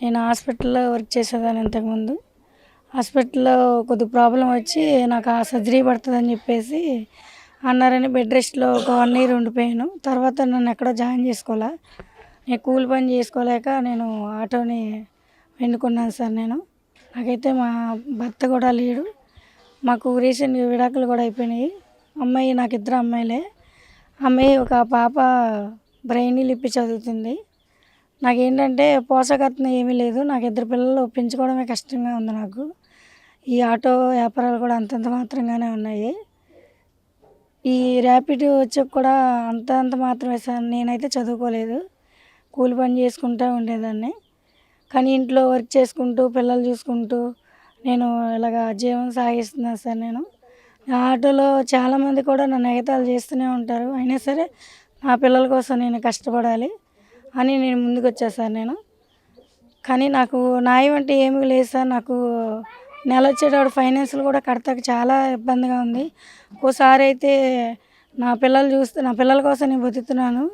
నేను హాస్పిటల్‌లో వర్క్ చేసేదాన్ని ఇంతకుముందు. హాస్పిటల్‌లో కొద్దిగా ప్రాబ్లమ్ వచ్చి నాకు ఆ సర్జరీ పడతదని చెప్పేసి అన్నారని బెడ్ రెస్ట్‌లో ఒక 1 ఇయర్ ఉండిపోయాను. తర్వాత నన్ను ఎక్కడో జాయిన్ చేసుకోలా. నేను కూలి పని చేసుకోలేక నేను ఆటోని ఎన్నుకున్నాను సార్ నేను. నాకైతే మా భర్త కూడా లేడు. మాకు రీసెంట్‌గా విడాకులు కూడా అయిపోయినాయి. నాకు ఇద్దరు అమ్మాయిలే. అమ్మాయి ఒక పాప బ్రైనీలు ఇప్పి చదువుతుంది. నాకేంటంటే పోషకత్వం ఏమీ లేదు. నాకు ఇద్దరు పిల్లలు పెంచుకోవడమే కష్టంగా ఉంది నాకు. ఈ ఆటో వ్యాపారాలు కూడా అంతంత మాత్రంగానే ఉన్నాయి. ఈ ర్యాపిడో వచ్చాక కూడా అంతంత మాత్రమే సార్. నేనైతే చదువుకోలేదు. కూలి పని చేసుకుంటూ ఉండేదాన్ని. కానీ ఇంట్లో వర్క్ చేసుకుంటూ, పిల్లలు చూసుకుంటూ నేను ఇలాగ జీవనం సాగిస్తున్నాను సార్ నేను. ఆ ఆటోలో చాలామంది కూడా నన్ను ఎగతాళి చేస్తూనే ఉంటారు. అయినా సరే నా పిల్లల కోసం నేను కష్టపడాలి అని నేను ముందుకొచ్చా సార్ నేను. కానీ నాకు న్యాయం అంటే ఏమీ లేదు సార్. నాకు నెలొచ్చేటప్పుడు ఫైనాన్స్‌లు కూడా కడతాక చాలా ఇబ్బందిగా ఉంది. ఒక్కోసారి అయితే నా పిల్లల కోసం నేను బతుకుతున్నాను.